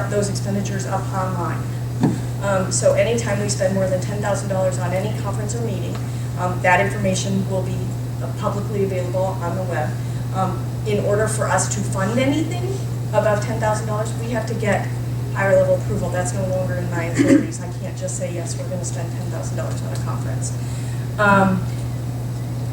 those expenditures up online. So anytime we spend more than $10,000 on any conference or meeting, that information will be publicly available on the web. In order for us to fund anything above $10,000, we have to get higher level approval. That's no longer in my authorities. I can't just say, yes, we're going to spend $10,000 on a conference.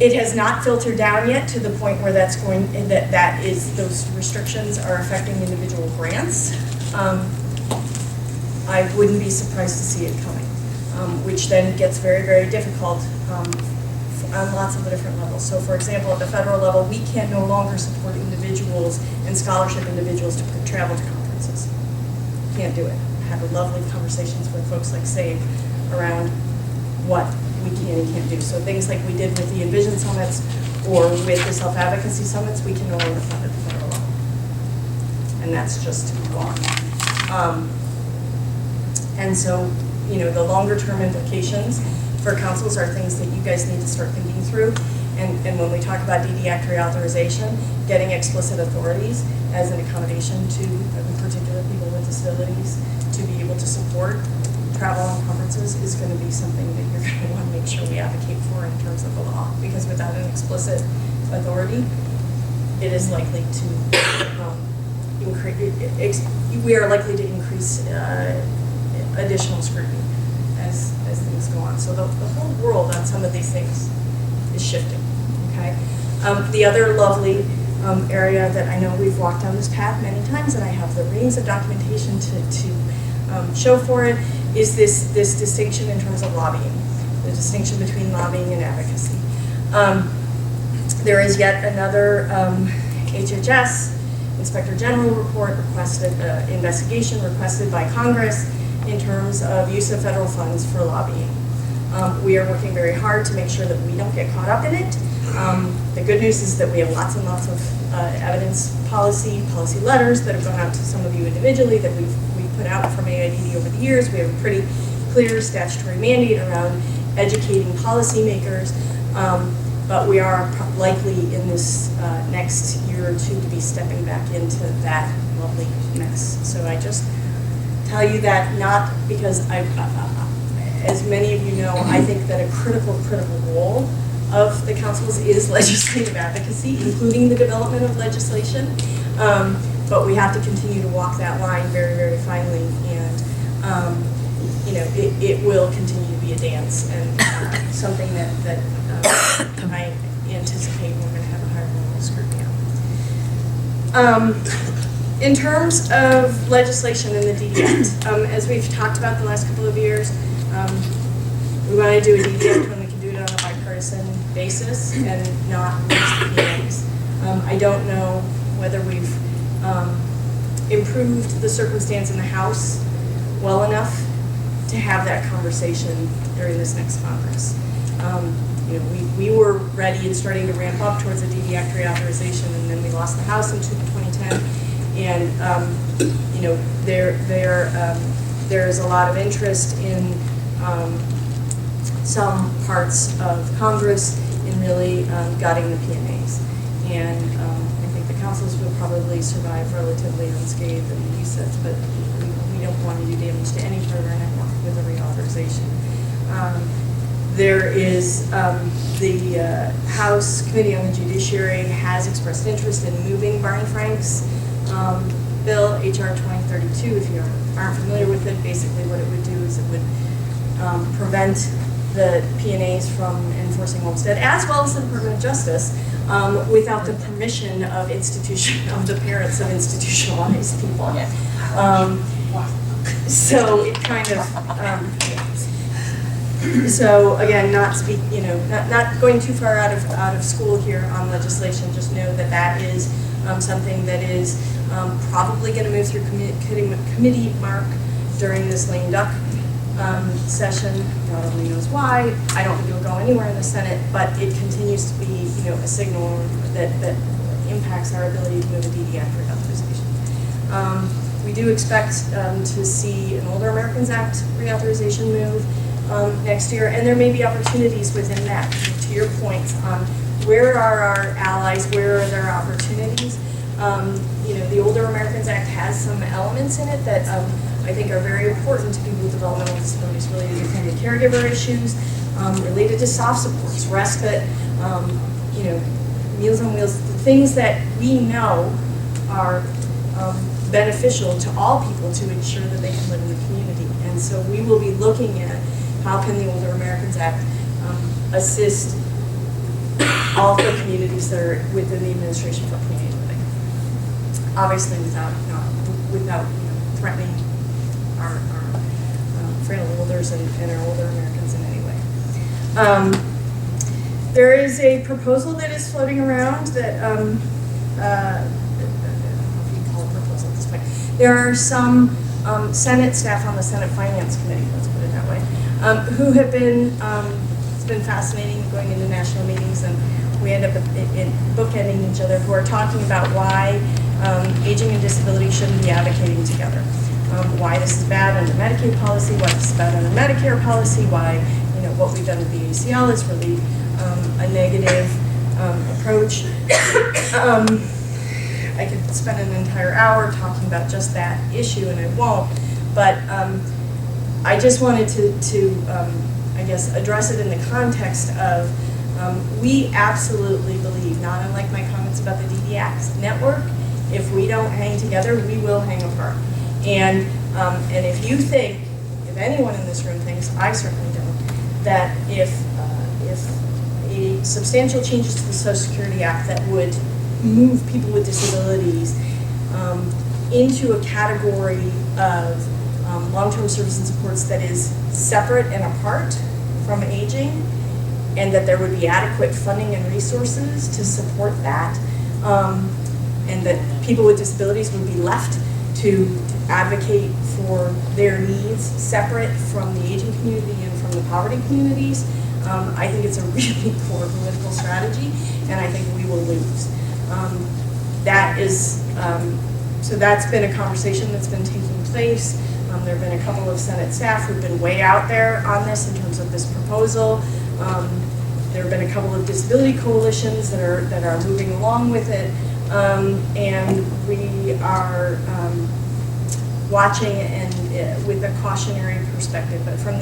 It has not filtered down yet to the point where those restrictions are affecting individual grants. I wouldn't be surprised to see it coming, which then gets very, very difficult on lots of the different levels. So for example, at the federal level, we can no longer support individuals and scholarship individuals to travel to conferences. Can't do it. I have lovely conversations with folks like SAVE around what we can and can't do. So things like we did with the Envision Summits or with the self-advocacy summits, we can no longer fund at the federal level. And that's just gone. And so, you know, the longer term implications for councils are things that you guys need to start thinking through. And when we talk about DD Act reauthorization, getting explicit authorities as an accommodation to, in particular, people with disabilities to be able to support travel and conferences is going to be something that you're going to want to make sure we advocate for in terms of the law. Because without an explicit authority, it is likely to increase. We are likely to increase additional scrutiny as things go on. So the whole world on some of these things is shifting. Okay. The other lovely area that I know we've walked down this path many times, and I have the reams of documentation to show for it, is this distinction in terms of lobbying, the distinction between lobbying and advocacy. There is yet another HHS Inspector General report requested, investigation requested by Congress in terms of use of federal funds for lobbying. We are working very hard to make sure that we don't get caught up in it. The good news is that we have lots and lots of evidence policy letters that have gone out to some of you individually that we've put out from AIDD over the years. We have a pretty clear statutory mandate around educating policymakers, but we are likely in this next year or two to be stepping back into that lovely mess. So I just tell you that not because as many of you know, I think that a critical role of the councils is legislative advocacy, including the development of legislation. But we have to continue to walk that line very, very finely, and you know, it will continue to be a dance and something that I anticipate we're going to have a higher level of scrutiny on. In terms of legislation in the DD Act, as we've talked about the last couple of years, we want to do a DD Act when we can do it on a bipartisan basis and not waste the PAs. I don't know whether we've improved the circumstance in the House well enough to have that conversation during this next Congress. You know, we were ready and starting to ramp up towards the DD Act reauthorization, and then we lost the House in 2010. And you know, there's a lot of interest in some parts of Congress in really gutting the PNAs. And I think the councils will probably survive relatively unscathed in the USETs, but we don't want to do damage to any part of our network with a reauthorization. There is the House Committee on the Judiciary has expressed interest in moving Barney Frank's bill, HR 2032. If you aren't familiar with it, basically what it would do is it would prevent the PNAs from enforcing Homestead, as well as the Department of Justice, without the permission of the parents of institutionalized people. So it kind of, so again, not going too far out of school here on legislation. Just know that that is something that is probably going to move through committee mark during this lame duck session. God only knows why. I don't think it'll go anywhere in the Senate, but it continues to be, a signal that impacts our ability to move a DD Act reauthorization. We do expect to see an Older Americans Act reauthorization move next year, and there may be opportunities within that. To your point on where are our allies, where are their opportunities, You know, the Older Americans Act has some elements in it that I think are very important to people with developmental disabilities related to family caregiver issues, related to soft supports, respite, you know, Meals on Wheels, the things that we know are beneficial to all people to ensure that they can live in the community. And so we will be looking at how can the Older Americans Act assist all the communities that are within the administration for community living. Obviously without you know, threatening our frail elders and our older Americans in any way. There is a proposal that is floating around that, I don't know if you can call it a proposal at this point. There are some Senate staff on the Senate Finance Committee, let's put it that way, who have been, it's been fascinating going into national meetings, and we end up bookending each other, who are talking about why aging and disability shouldn't be advocating together. Why this is bad under Medicaid policy, why this is bad under Medicare policy, why, you know, what we've done with the ACL is really a negative approach. I could spend an entire hour talking about just that issue, and I won't, but I just wanted to I guess, address it in the context of we absolutely believe, not unlike my comments about the DDX network, if we don't hang together, we will hang apart. And if you think, if anyone in this room thinks, I certainly don't, that if a substantial changes to the Social Security Act that would move people with disabilities into a category of long-term service and supports that is separate and apart from aging, and that there would be adequate funding and resources to support that, and that people with disabilities would be left to advocate for their needs separate from the aging community and from the poverty communities. I think it's a really poor political strategy, and I think we will lose. That is, so that's been a conversation that's been taking place. There have been a couple of Senate staff who've been way out there on this in terms of this proposal. There have been a couple of disability coalitions that are moving along with it, and we are watching and with a cautionary perspective. But from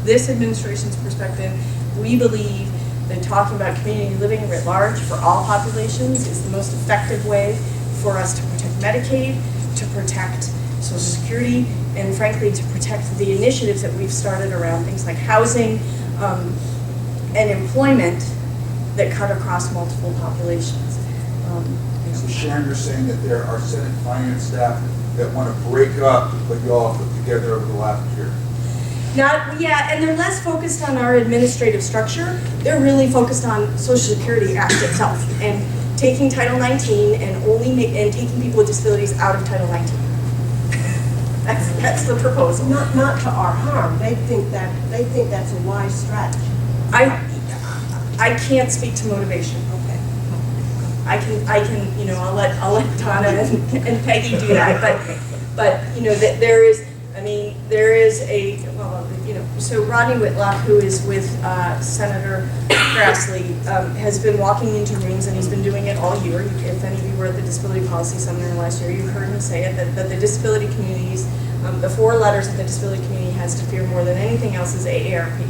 this administration's perspective, we believe that talking about community living writ large for all populations is the most effective way for us to protect Medicaid, to protect Social Security, and frankly to protect the initiatives that we've started around things like housing and employment that cut across multiple populations. So Sharon, you're saying that there are Senate finance staff that want to break up what you all put together over the last year? And they're less focused on our administrative structure. They're really focused on Social Security Act itself and taking Title 19 and taking people with disabilities out of Title 19. That's the proposal. Not to our harm. They think that's a wise strategy. I can't speak to motivation. Okay. I can you know, I'll let Donna and Peggy do that. But you know, that there is a, well, you know, so Rodney Whitlock, who is with Senator Grassley, has been walking into rooms, and he's been doing it all year. If any of you were at the Disability Policy Seminar last year, you heard him say it, that the disability communities, the 4 letters that the disability community has to fear more than anything else is AARP.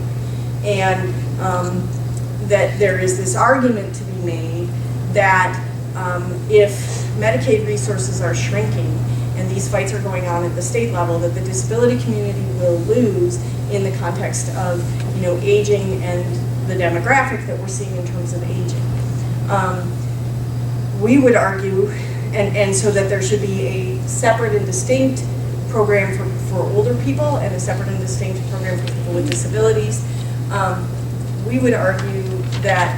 And that there is this argument to be made that if Medicaid resources are shrinking, and these fights are going on at the state level, that the disability community will lose in the context of, you know, aging and the demographic that we're seeing in terms of aging. We would argue, and so that there should be a separate and distinct program for older people and a separate and distinct program for people with disabilities. We would argue that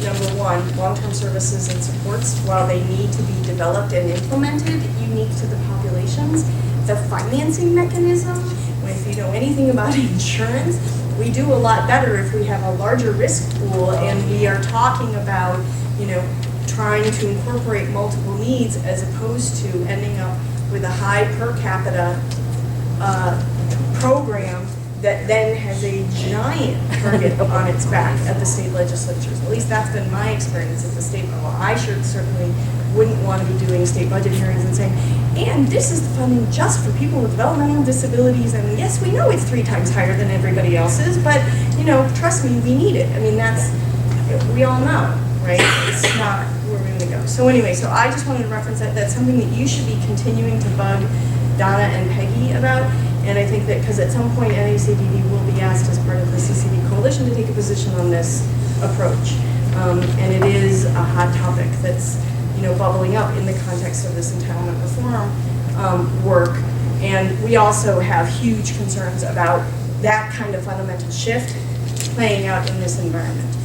number one, long-term services and supports, while they need to be developed and implemented unique to the populations, the financing mechanism, if you know anything about insurance, we do a lot better if we have a larger risk pool and we are talking about, you know, trying to incorporate multiple needs as opposed to ending up with a high per capita program that then has a giant target on its back at the state legislatures. At least that's been my experience at the state level. I certainly wouldn't want to be doing state budget hearings and saying, and this is the funding just for people with developmental disabilities, and yes, we know it's 3 times higher than everybody else's, but, you know, trust me, we need it. I mean, that's, we all know, right? It's not where we're gonna go. So anyway, so I just wanted to reference that. That's something that you should be continuing to bug Donna and Peggy about. And I think that, because at some point NACDD will be asked as part of the CCD coalition to take a position on this approach. And it is a hot topic that's, you know, bubbling up in the context of this entitlement reform work. And we also have huge concerns about that kind of fundamental shift playing out in this environment.